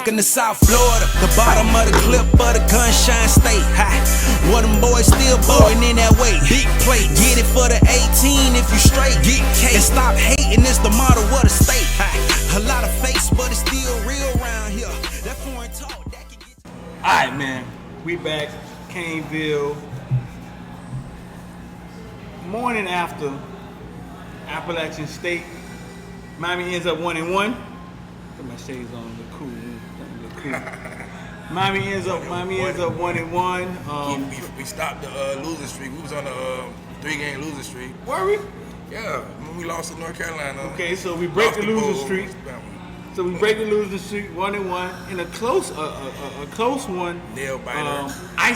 Welcome to South Florida, the bottom of the clip of the Gunshine State. One of them boys still blowing in that way. Big plate, get it for the 18 if you straight. Get cake and stop hating, it's the motto of the state. A lot of fakes, but it's still real around here. That foreign talk, that can get. Alright, man, we back, Caneville. Morning after Appalachian State. Miami ends up 1-1. Put my shades on, look cool. Miami ends up 1-1. We stopped the losing streak. We was on a 3-game losing streak. Were we? Yeah, when we lost to North Carolina. Okay, so we break the losing streak. So we break the losing streak 1-1 in a close one. Nail biter. I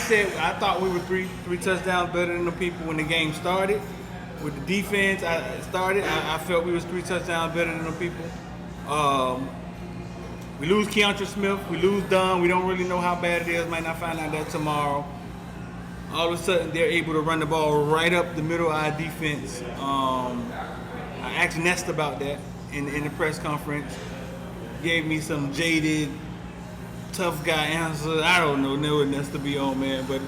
thought we were three touchdowns better than the people when the game started. With the defense, I felt we was 3 touchdowns better than the people. We lose Keontra Smith, we lose Dunn. We don't really know how bad it is. Might not find out that tomorrow. All of a sudden, they're able to run the ball right up the middle of our defense. I asked Nest about that in the press conference. Gave me some jaded, tough guy answers. I don't know what Nest to be on, man. But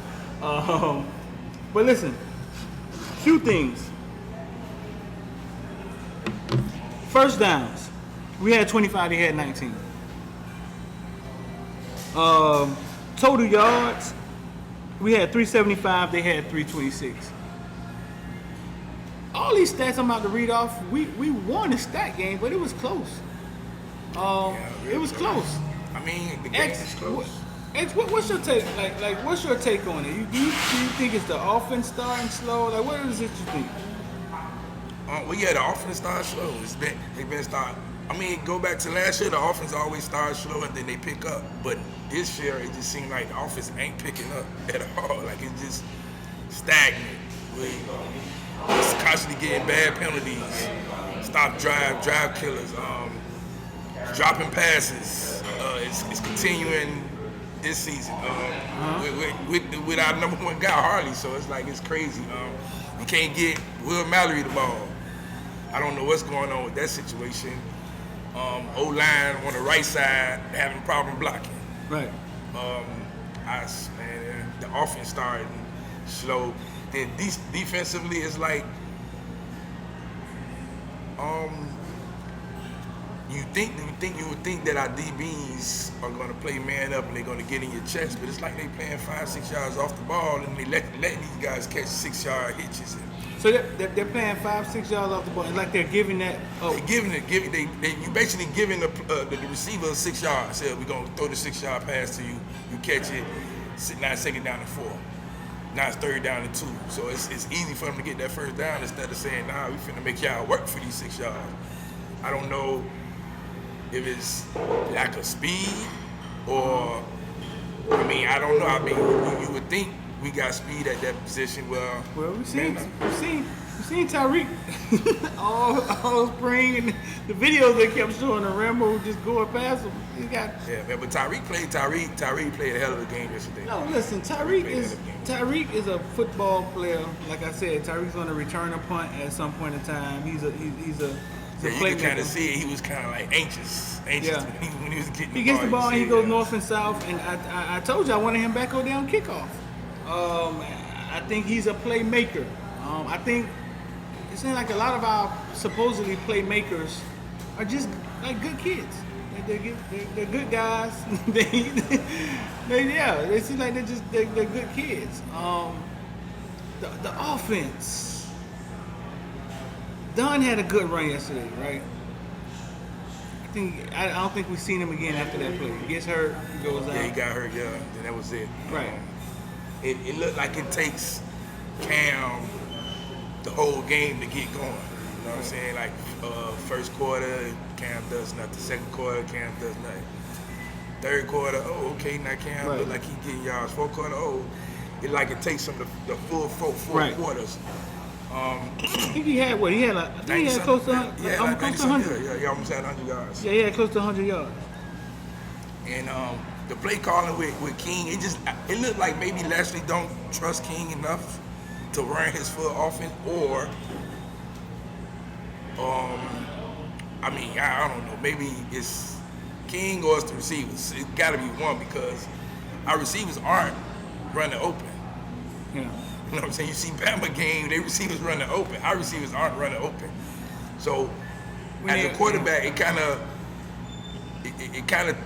listen, few things. First downs, we had 25, they had 19. Total yards, we had 375, they had 326. All these stats I'm about to read off, we won the stat game, but it was close. It was close. I mean, the game is close. What's your take? Like, what's your take on it? Do you think it's the offense starting slow? Like, what is it you think? Well, yeah, the offense started slow. They've been starting. I mean, go back to last year, the offense always started slow and then they pick up. But this year, it just seemed like the offense ain't picking up at all. Like, it's just stagnant. It's constantly getting bad penalties, stop drive killers, dropping passes. It's continuing this season with our number one guy, Harley. So it's like, it's crazy. You can't get Will Mallory the ball. I don't know what's going on with that situation. O-line on the right side having a problem blocking. Right. The offense started slow. Then defensively, it's like you would think that our DBs are going to play man up and they're going to get in your chest, but it's like they playing 5-6 yards off the ball and they letting these guys catch 6-yard hitches. So they're playing 5-6 yards off the ball. It's like they're giving that. Oh. You basically giving the receiver 6 yards. Say we're gonna throw the 6-yard pass to you. You catch it. Now it's 2nd down and 4. Now it's 3rd down and 2. So it's easy for them to get that 1st down instead of saying, nah, we finna make y'all work for these 6 yards. I don't know if it's lack of speed or, I don't know. You would think we got speed at that position. Well, we've seen Tyreek all spring, and the videos they kept showing of Rambo just going past him. But Tyreek played a hell of a game yesterday. No, listen, Tyreek is a football player. Like I said, Tyreek's going to return a punt at some point in time. He's a you can kind of see it. He was kind of like anxious when he was getting the ball. He gets the ball and he goes north and south. And I told you I wanted him back on down kickoff. I think he's a playmaker. I think it seems like a lot of our supposedly playmakers are just like good kids. They're good guys. they seem like they're good kids. The offense. Dunn had a good run yesterday, right? I don't think we've seen him again after that play. He gets hurt, he goes out. Yeah, he got hurt, and that was it. Right. It looked like it takes Cam the whole game to get going. You know what I'm saying? Like, first quarter, Cam does nothing. Second quarter, Cam does nothing. Third quarter, okay, now Cam look like he getting yards. Fourth quarter, it takes him the full four quarters. I think he had what? He had close to 100. Yeah, close to 100. Yeah, he almost had 100 yards. Yeah, he had close to 100 yards. And the play calling with King, it looked like maybe Lashley don't trust King enough to run his full offense, or I don't know, maybe it's King or it's the receivers. It got to be one because our receivers aren't running open. Yeah. You know what I'm saying? You see Bama game, they receivers running open. Our receivers aren't running open. So as a quarterback, it kind of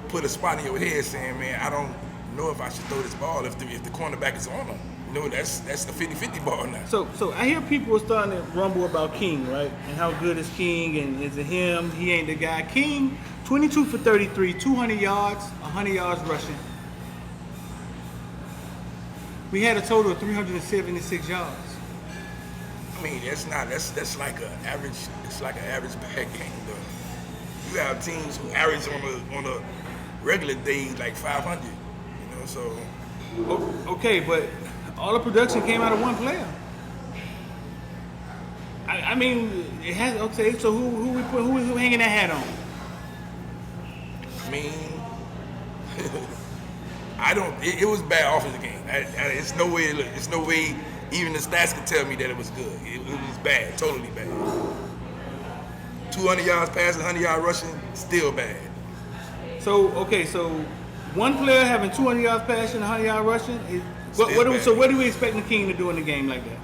put a spot in your head saying, man, I don't know if I should throw this ball if the cornerback is on him. You know, that's the 50-50 ball now. So I hear people are starting to rumble about King, right? And how good is King, and is it him? He ain't the guy. King, 22 for 33, 200 yards, 100 yards rushing. We had a total of 376 yards. I mean, that's like an average. It's like an average bad game, though. You have teams who average on a regular day like 500. You know, so. Okay, but all the production came out of one player. I mean, it has. Okay, so who hanging that hat on? I mean, I don't. It was bad offensive game. It's no way. It's no way. Even the stats could tell me that it was good. It was bad, totally bad. 200 yards passing, 100 yards rushing, still bad. So one player having 200 yards passing, 100 yards rushing. What do we expect the King to do in the game like that?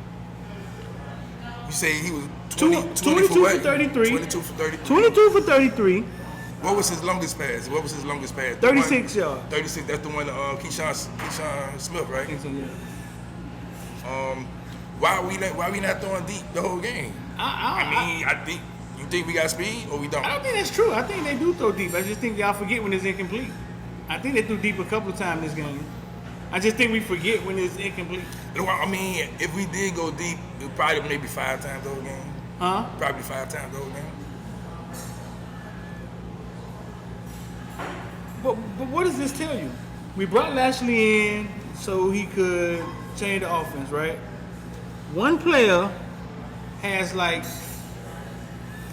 You say he was 22 for 33. 22 for 33. 22 for 33. What was his longest pass? 36 yards. 36. That's the one. Keontra Smith, right? I think so, yeah. Why we not throwing deep the whole game? I think you think we got speed or we don't. I don't think that's true. I think they do throw deep. I just think y'all forget when it's incomplete. I think they threw deep a couple of times this game. I just think we forget when it's incomplete. I mean, if we did go deep, it would probably maybe 5 times the whole game. Huh? Probably 5 times the whole game. But what does this tell you? We brought Lashley in so he could change the offense, right? One player has like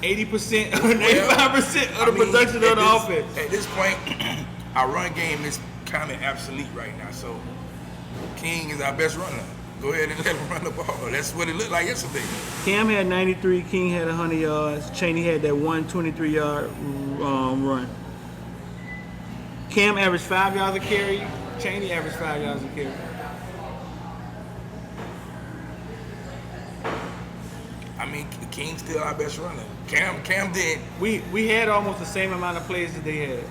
80% or 85% of the production of the offense. At this point, our run game is kind of obsolete right now. So King is our best runner. Go ahead and let him run the ball. That's what it looked like yesterday. Cam had 93, King had 100 yards, Chaney had that 123-yard run. Cam averaged 5 yards a carry, Chaney averaged 5 yards a carry. I mean, King's still our best runner. Cam did. We had almost the same amount of plays that they had.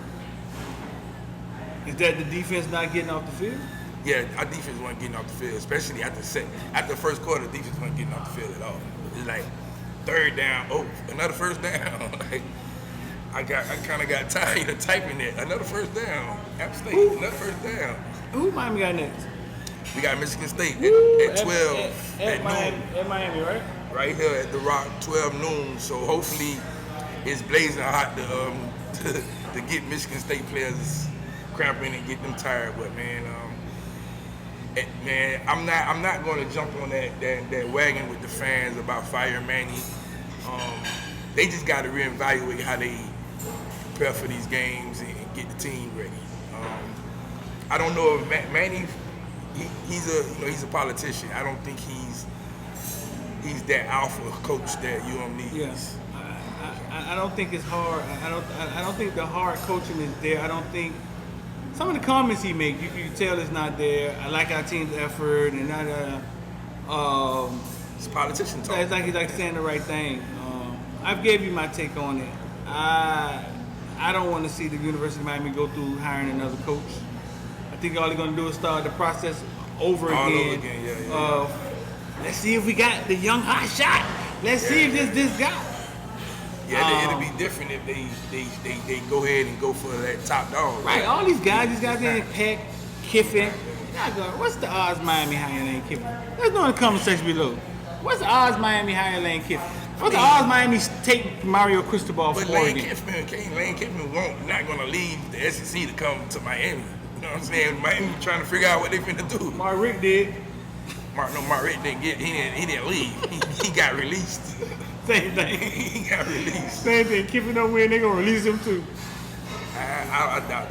Is that the defense not getting off the field? Yeah, our defense wasn't getting off the field, especially after the first quarter. The defense wasn't getting off the field at all. It's like third down. Oh, another first down. Like, I kind of got tired of typing it. Another first down. App State. Another first down. Who Miami got next? We got Michigan State at 12 at Miami, noon. at Miami, right? Right here at the Rock, 12 noon. So hopefully it's blazing hot to get Michigan State players cramping and get them tired. But man, I'm not going to jump on that wagon with the fans about fire Manny. They just got to reevaluate how they prepare for these games and get the team ready. I don't know if Manny, he's a politician. I don't think he's that alpha coach that UM needs. Yes. I don't think it's hard. I don't think the hard coaching is there. I don't think some of the comments he makes, you can tell it's not there. I like our team's effort and not it's politician talk. It's like he's like saying the right thing. I've gave you my take on it. I don't want to see the University of Miami go through hiring another coach. I think all they're going to do is start the process over again. Yeah. Let's see if we got the young hot shot. Let's see if this guy. Yeah, it'll be different if they go ahead and go for that top dog. Right, all these guys in Peck, Kiffin. What's the odds Miami hiring Lane Kiffin? Let's know in the comment section below. What's the odds Miami hiring Lane Kiffin? What's the odds Miami take Mario Cristobal for Lane Oregon? Lane Kiffin not going to leave the SEC to come to Miami. You know what I'm saying? Miami trying to figure out what they finna do. Mark Richt did. Mark Richt didn't get. He didn't leave. He got released. Same thing. He got released. Same thing. Kiffin don't win, they gonna release him too. I doubt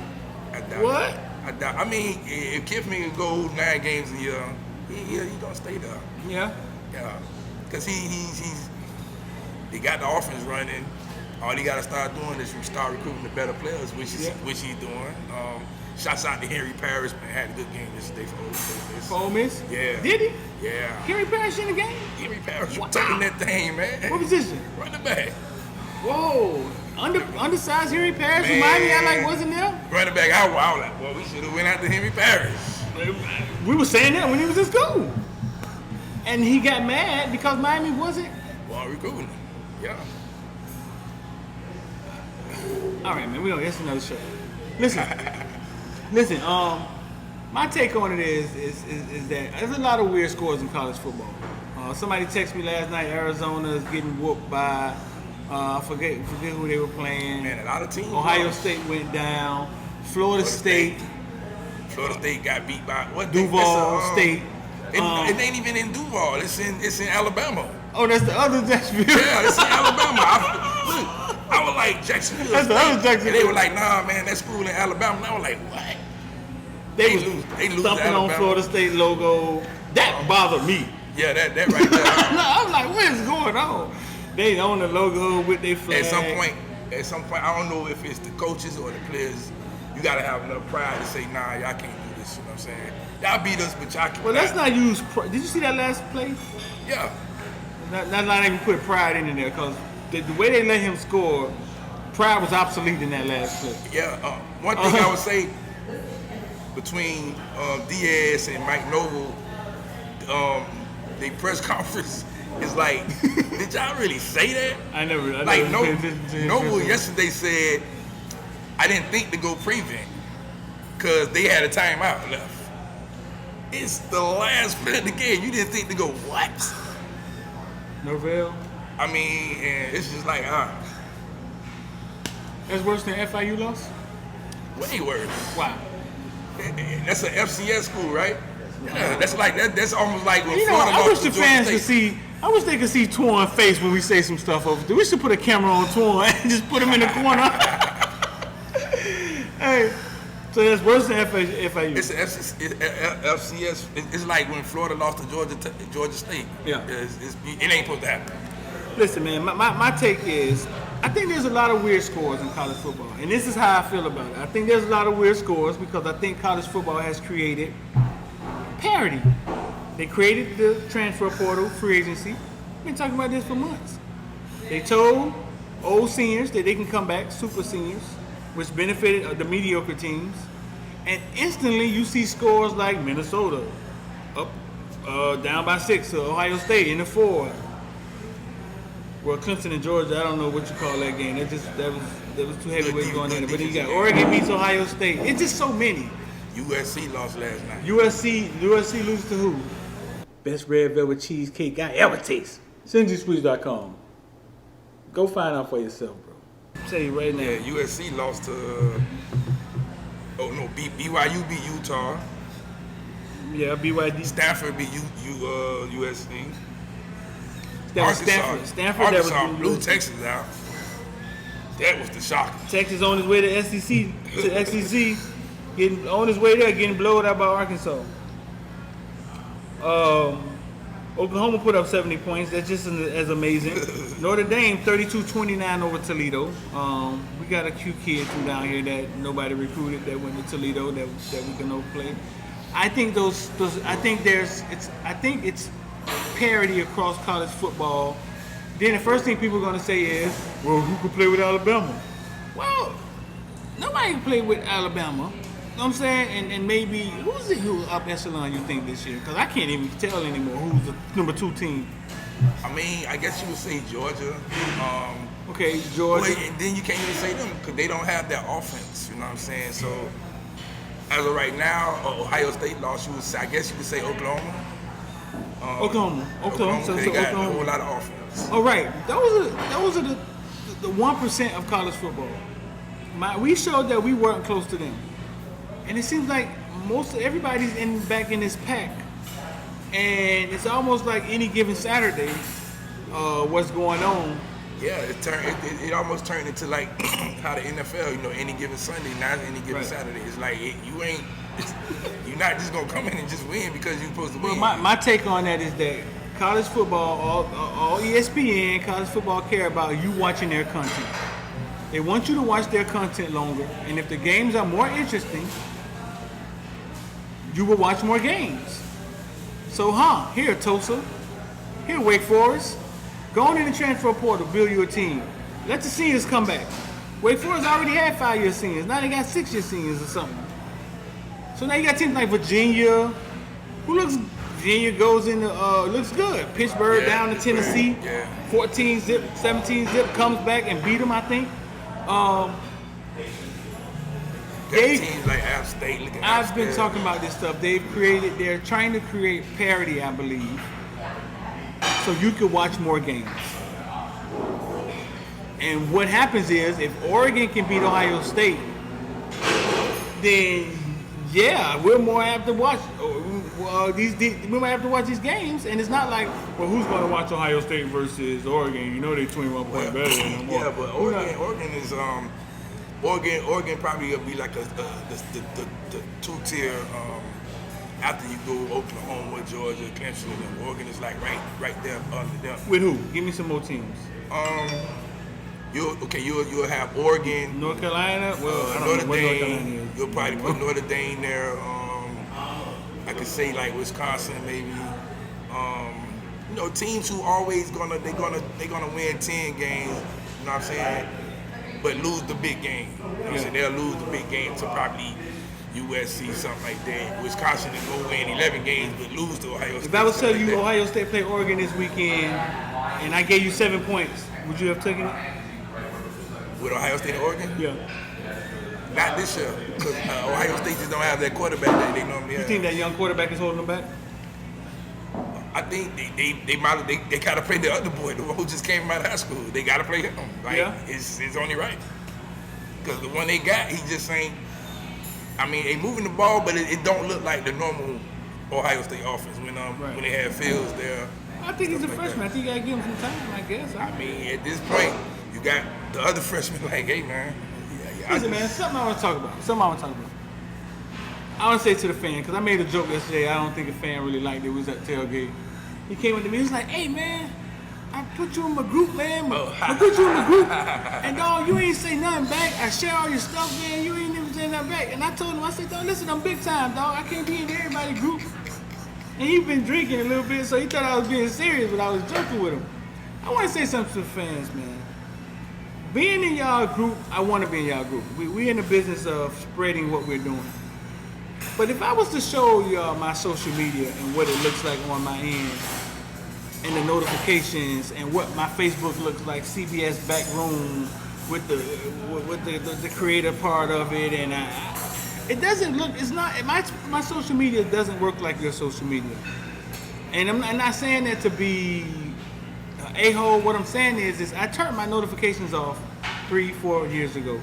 it. What? I doubt. I mean, if Kiffin can go 9 games a year, he gonna stay there. Yeah. Yeah. Because they got the offense running. All he got to start doing is start recruiting the better players, which he's doing. Shouts out to Henry Parrish, man. Had a good game yesterday for Ole Miss. For Ole Miss? Yeah. Did he? Yeah. Henry Parrish in the game? Henry Parrish was taking that thing, man. What position? Running back. Whoa. Undersized Henry Parrish Man. who Miami I like wasn't there? Running back, I was like, well, we should have went after Henry Parrish. We were saying that when he was in school. And he got mad because Miami wasn't. Well, recruiting him. Yeah. All right, man. That's another show. Listen. My take on it is that there's a lot of weird scores in college football. Somebody texted me last night. Arizona is getting whooped by I forget who they were playing. Man, a lot of teams. Ohio State went down. Florida State got beat by what? Duval State. It ain't even in Duval. It's in Alabama. Oh, that's the other Jacksonville. Yeah, it's in Alabama. I was like Jacksonville. That's the other Jacksonville. And they were like, nah, man, that school in Alabama. And I was like, what? They lose thumping on Florida State logo. That bothered me. Yeah, that right there. I'm like, what is going on? They own the logo with their flag. At some point, I don't know if it's the coaches or the players. You gotta have enough pride to say, nah, y'all can't do this. You know what I'm saying? Y'all beat us, but y'all can't. Well, let's not use. Did you see that last play? Yeah. Not even put pride in there because the way they let him score, pride was obsolete in that last play. Yeah. One thing I would say between Diaz and Mike Noble, the press conference is like, did y'all really say that? I never Noble yesterday said, I didn't think to go prevent because they had a timeout left. It's the last play of the game. You didn't think to go what? Norvell? I mean, and it's just like, That's worse than FIU loss? way worse. Wow. That's an FCS school, right? Yeah, that's like that. That's almost like when You know, Florida I wish lost the to Georgia fans State. could see. I wish they could see Twan face when we say some stuff over there. We should put a camera on Twan and just put him in the corner. Hey, so that's worse than FIU. It's FCS. It's like when Florida lost to Georgia State. Yeah. It ain't supposed to happen. Listen, man, my take is, I think there's a lot of weird scores in college football. And this is how I feel about it. I think there's a lot of weird scores because I think college football has created parity. They created the transfer portal, free agency. We've been talking about this for months. They told old seniors that they can come back, super seniors, which benefited the mediocre teams. And instantly you see scores like Minnesota up down by 6 to Ohio State in the 4. Well, Clemson and Georgia, I don't know what you call that game. That was two heavyweights going in there. But then you got Oregon beats Ohio State. It's just so many. USC lost last night. USC loses to who? Best red velvet cheesecake I ever taste. SingySweets.com. Go find out for yourself, bro. I'm telling you right now. Yeah, USC lost to. BYU beat Utah. Yeah, BYD. Stanford beat USC. Stanford Arkansas that was blew Texas out. That was the shocker. Texas on his way to SEC, getting on his way there, getting blown out by Arkansas. Oklahoma put up 70 points. That's just as amazing. Notre Dame 32-29 over Toledo. We got a cute kid from down here that nobody recruited that went to Toledo that we can know play. I think it's parity across college football. Then the first thing people are going to say is, well, who could play with Alabama? Well, nobody can play with Alabama. You know what I'm saying? And maybe, who up echelon you think this year? Because I can't even tell anymore who's the number 2 team. I mean, I guess you would say Georgia. Okay, Georgia. Well, and then you can't even say them because they don't have that offense. You know what I'm saying? So, as of right now, Ohio State lost. I guess you could say Oklahoma. Oklahoma. So they got Oklahoma. a whole lot of offense. All right, those are the 1% of college football. We showed that we weren't close to them, and it seems like everybody's back in this pack, and it's almost like any given Saturday, what's going on. Yeah, it almost turned into like how the NFL, any given Sunday, not any given Saturday. It's like you're not just gonna come in and just win because you're supposed to win. Well, my take on that is that college football, all ESPN, college football care about you watching their content. They want you to watch their content longer, and if the games are more interesting, you will watch more games. So, here Tulsa, here Wake Forest, go on in the transfer portal, build you a team. Let the seniors come back. Wake Forest already had 5-year seniors. Now they got 6-year seniors or something. So now you got teams like Virginia, Virginia goes in looks good. Pittsburgh down to Tennessee, 14 zip, 17 zip, comes back and beat them, I think. Teams like App State. I've been talking about this stuff. They're trying to create parity, I believe, so you could watch more games. And what happens is, if Oregon can beat Ohio State, then we're more apt to watch we might have to watch these games. And it's not like, well, who's going to watch Ohio State versus Oregon? You know they're 21 points better than them. Yeah, but Oregon is Oregon probably will be like the 2-tier after you go Oklahoma, Georgia, Clemson. And Oregon is like right there under them. With who? Give me some more teams. You'll have Oregon, North Carolina. Well, I don't Notre know what North Carolina Dame. is. You'll probably put Notre Dame there. I could say like Wisconsin maybe. Teams who always gonna win 10 games. You know what I'm saying? But lose the big game. You know what I'm saying? They'll lose the big game to probably USC, something like that. Wisconsin is gonna win 11 games but lose to Ohio State. If I was telling you Ohio State play Oregon this weekend and I gave you 7 points, would you have taken it? With Ohio State and Oregon? Yeah. Not this year, because Ohio State just don't have that quarterback that they normally have. You think that young quarterback is holding them back? I think they gotta play the other boy, the one who just came out of high school. They gotta play him. It's only right. Because the one they got, he just ain't. I mean, they moving the ball, but it don't look like the normal Ohio State offense when they have Fields there. I think he's a freshman. I think you gotta give him some time, I guess. I mean, at this point, you got the other freshmen like, hey man. Listen, man, something I want to talk about. I want to say to the fan, because I made a joke yesterday. I don't think a fan really liked it. It was at tailgate. He came up to me. He was like, hey, man, I put you in my group, man. I put you in my group. And, dog, you ain't say nothing back. I share all your stuff, man. You ain't even say nothing back. And I told him, I said, dog, listen, I'm big time, dog. I can't be in everybody's group. And he been drinking a little bit, so he thought I was being serious, but I was joking with him. I want to say something to the fans, man. Being in y'all group, I want to be in y'all group. We in the business of spreading what we're doing. But if I was to show y'all my social media and what it looks like on my end, and the notifications, and what my Facebook looks like, CBS back room with the creative part of it, and it doesn't look. It's not my social media doesn't work like your social media. And I'm not saying that to be a-hole. What I'm saying is I turned my notifications off 3-4 years ago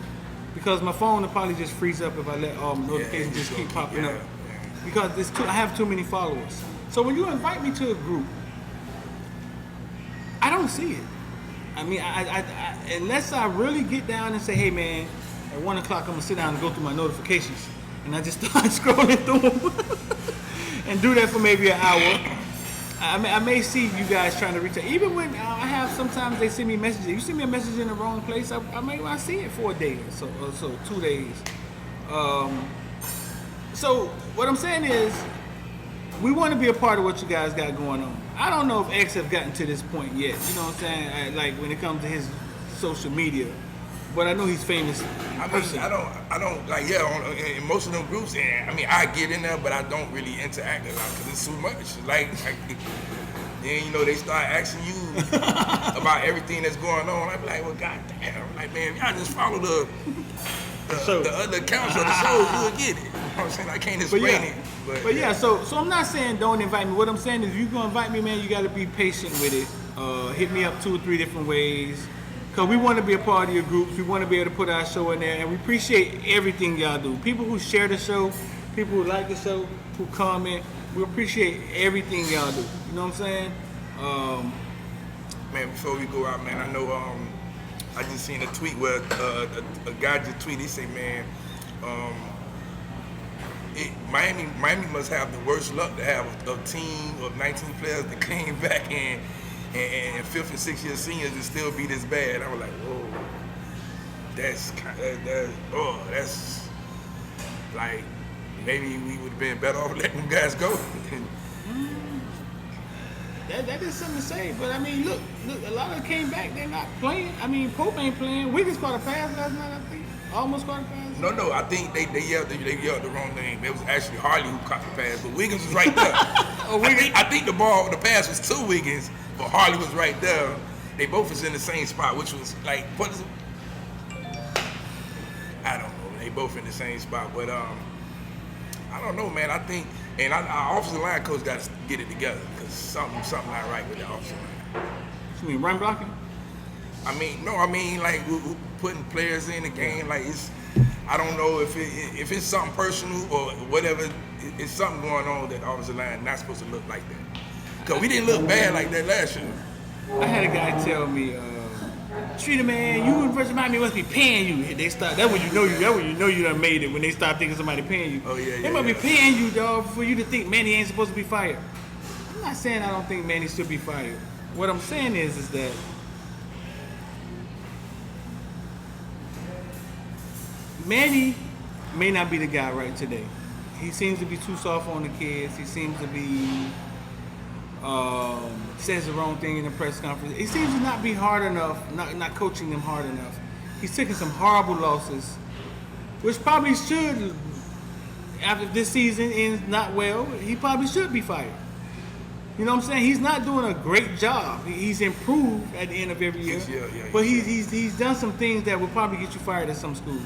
because my phone will probably just freeze up if I let all my notifications just keep popping up. Because I have too many followers. So when you invite me to a group, I don't see it. I mean, I unless I really get down and say, hey man, at 1 o'clock I'm gonna sit down and go through my notifications, and I just start scrolling through them and do that for maybe an hour. I may see you guys trying to reach out. Even when I have, sometimes they send me messages. You send me a message in the wrong place, I may not see it for a day or so 2 days. So what I'm saying is, we want to be a part of what you guys got going on. I don't know if X have gotten to this point yet. You know what I'm saying? Like when it comes to his social media, but I know he's famous. I don't like in most of them groups. I mean, I get in there, but I don't really interact a lot because it's too much. Like then they start asking you about everything that's going on. I be like, well, goddamn, like man, if y'all just follow the other accounts of the shows, you'll get it. You know what I'm saying? I can't explain it. But yeah, so I'm not saying don't invite me. What I'm saying is, if you're gonna invite me, man, you got to be patient with it. Hit me up 2 or 3 different ways. Because we want to be a part of your groups. We want to be able to put our show in there. And we appreciate everything y'all do. People who share the show, people who like the show, who comment. We appreciate everything y'all do. You know what I'm saying? Man, before we go out, man, I know I just seen a tweet where a guy just tweeted. He said, man, Miami must have the worst luck to have a team of 19 players that came back and 5th and 6th year seniors and still be this bad. I was like, whoa. that's like maybe we would have been better off letting them guys go. That is something to say, but I mean, look, a lot of them came back. They're not playing. I mean, Pope ain't playing. Wiggins caught a pass last night, I think. Almost caught a pass. No, I think they yelled the wrong name. It was actually Harley who caught the pass, but Wiggins was right there. I think the pass was to Wiggins, but Harley was right there. They both was in the same spot, which was like, what is it? I don't know. They both in the same spot, but I don't know, man. I think, and our offensive line coach got to get it together because something not right with the offensive line. You mean run blocking? I mean like we putting players in the game. Like I don't know if it's something personal or whatever. It's something going on that the offensive line not supposed to look like that. Cause we didn't look bad like that last year. I had a guy tell me, Streeter man, you University of Miami must be paying you. They start. That's when you know you done made it when they start thinking somebody paying you. Oh yeah. They must be paying you, dog, for you to think Manny ain't supposed to be fired. I'm not saying I don't think Manny should be fired. What I'm saying is that Manny may not be the guy right today. He seems to be too soft on the kids. He seems to be says the wrong thing in the press conference. He seems to not be hard enough, not coaching them hard enough. He's taking some horrible losses, which probably should, after this season ends not well, he probably should be fired. You know what I'm saying? He's not doing a great job. He's improved at the end of every year, but he's done some things that will probably get you fired at some schools.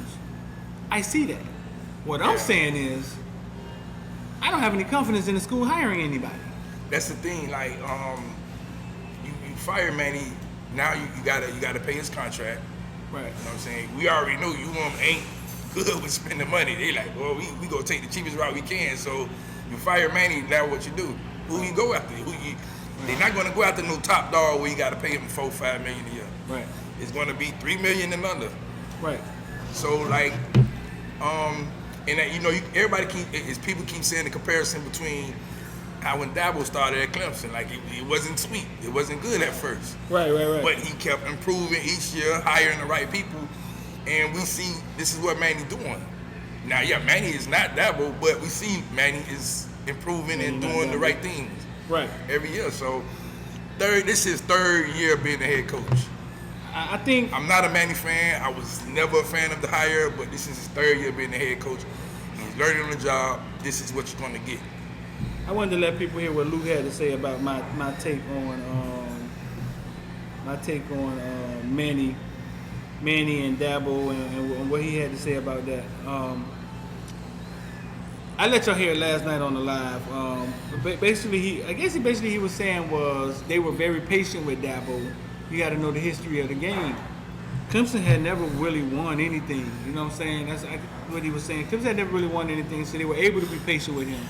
I see that. What I'm saying is, I don't have any confidence in the school hiring anybody. That's the thing. Like, you fire Manny, now you gotta pay his contract. Right. You know what I'm saying? We already know you ain't good with spending money. They like, well, we gonna take the cheapest route we can. So you fire Manny, now what you do? Who you go after? They're not gonna go after no top dog where you gotta pay him $4-5 million a year. Right. It's gonna be $3 million and under. Right. So like, and that, everybody people keep saying the comparison between how when Dabo started at Clemson, like it wasn't sweet, it wasn't good at first. Right. But he kept improving each year, hiring the right people, and we see this is what Manny doing. Now, yeah, Manny is not Dabo, but we see Manny is improving and doing the right things. Right. Every year. So this is his third year being the head coach. I think I'm not a Manny fan. I was never a fan of the hire, but this is his third year being the head coach. He's learning on the job. This is what you're going to get. I wanted to let people hear what Luke had to say about my take on Manny and Dabo and what he had to say about that. I let y'all hear it last night on the live. Basically, he was saying was they were very patient with Dabo. You got to know the history of the game. Clemson had never really won anything. You know what I'm saying? That's what he was saying. Clemson had never really won anything, so they were able to be patient with him.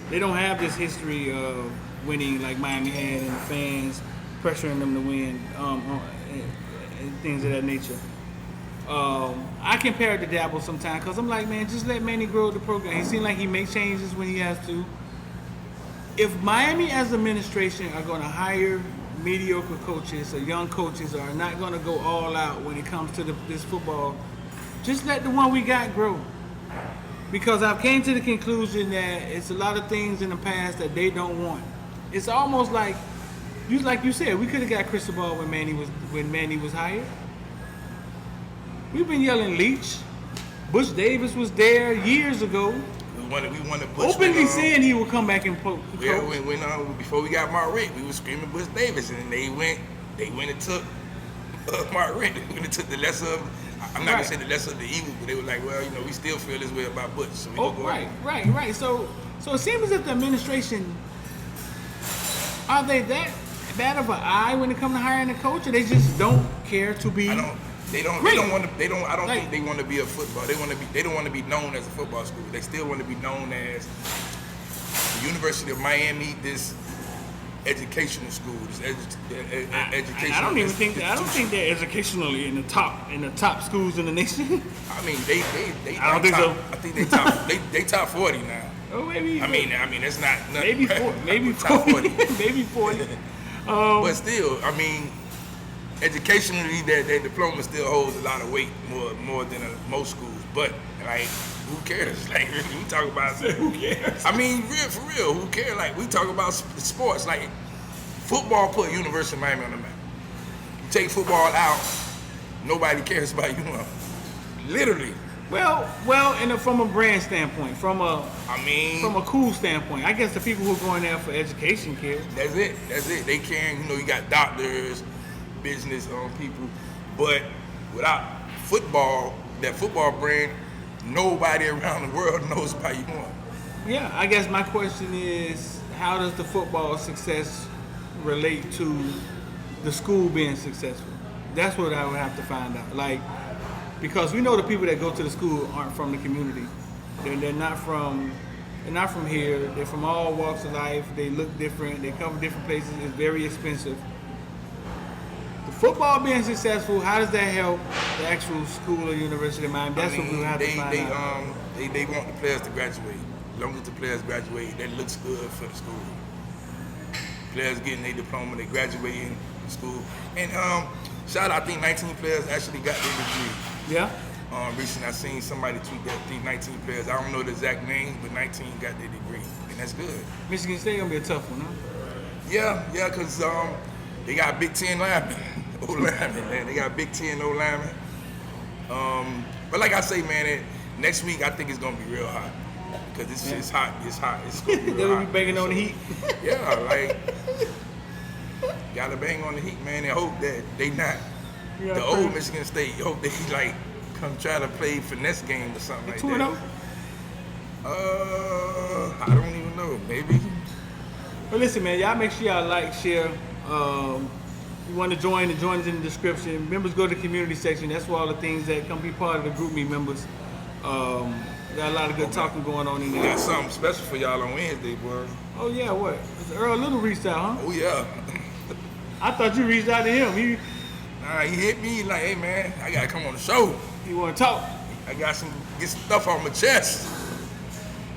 They don't have this history of winning like Miami had and the fans pressuring them to win and things of that nature. I compare it to Dabo sometimes because I'm like, man, just let Manny grow the program. He seems like he makes changes when he has to. If Miami as administration are going to hire mediocre coaches or young coaches or are not going to go all out when it comes to this football, just let the one we got grow. Because I've came to the conclusion that it's a lot of things in the past that they don't want. It's almost like you said, we could have got Cristobal when Manny was hired. We've been yelling Leach. Bush Davis was there years ago. We wanted Bush. Openly saying he would come back and coach. Yeah, before we got Mark Richt, we was screaming Bush Davis, and they went and took Mark Richt. They went and took the lesser of. I'm not gonna say the lesser of the evil, but they were like, well, we still feel this way about Bush, so we go right. So it seems as if the administration are they that bad of an eye when it comes to hiring a coach, or they just don't care to be. They don't want to. I don't think they want to be a football. They don't want to be known as a football school. They still want to be known as the University of Miami, this educational school, this educational. I don't think they're educationally in the top schools in the nation. I mean, they I don't think so. I think they top 40 now. Oh, maybe. I mean, it's not maybe 40. Top 40. Maybe 40. But still, I mean, educationally, that diploma still holds a lot of weight, more than most schools. But like, who cares? Like, we talk about Who cares? I mean, for real, who cares? Like, we talk about sports. Like, football put University of Miami on the map. You take football out, nobody cares about UM. Literally. Well, and from a brand standpoint, from a cool standpoint, I guess the people who are going there for education care. That's it. They can, you got doctors, business people, but without football, that football brand, nobody around the world knows about UM. Yeah, I guess my question is, how does the football success relate to the school being successful? That's what I would have to find out. Like, because we know the people that go to the school aren't from the community. They're not from here. They're from all walks of life. They look different. They come from different places. It's very expensive. The football being successful, how does that help the actual school or University of Miami? That's what we have to find out. They want the players to graduate. As long as the players graduate, that looks good for the school. Players getting their diploma, they graduating school. And shout out, I think 19 players actually got their degree. Yeah. Recently, I seen somebody tweet that. I think 19 players. I don't know the exact names, but 19 got their degree, and that's good. Michigan State gonna be a tough one, huh? Yeah, because they got Big Ten linemen, O-linemen, man. They got Big Ten O-linemen. But like I say, man, next week I think it's gonna be real hot because it's hot. It's hot. It's gonna be real They'll hot. be banging on the heat. Yeah, like gotta bang on the heat, man, and hope that they not. The old Michigan State, hope they like come try to play finesse game or something like that. 2-0? I don't even know. Maybe. But listen, man, y'all make sure y'all like, share. You want to join? The join is in the description. Members, go to the community section. That's where all the things that come be part of the group me members. Got a lot of good talking going on in We there. got something special for y'all on Wednesday, boy. Oh yeah, what? Earl Little reached out, huh? Oh yeah. I thought you reached out to him. Nah, he hit me like, hey man, I gotta come on the show. He want to talk. I got get some stuff on my chest.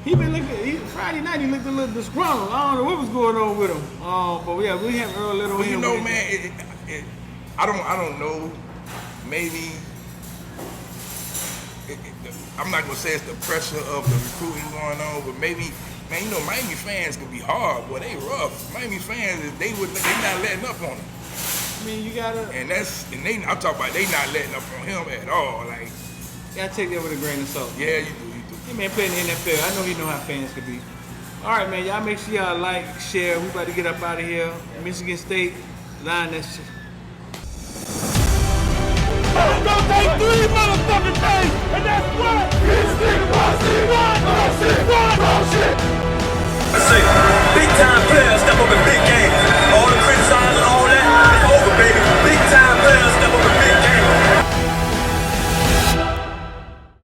He been looking. Friday night he looked a little disgruntled. I don't know what was going on with him. But yeah, we have Earl Little. Well, you know, man, I don't know. Maybe I'm not gonna say it's the pressure of the recruiting going on, but maybe, man, you know, Miami fans can be hard, boy. They rough. Miami fans, they not letting up on them. I mean, you gotta. I'm talking about they not letting up on him at all. Like, You gotta take that with a grain of salt. yeah, you do. Hey man, playing in the NFL. I know you know how fans can be. All right, man. Y'all make sure y'all like, share. We about to get up out of here. Michigan State, line that shit. It's gonna take 3 motherfucking days, and that's what? This nigga was it. One, shit. I say, big time players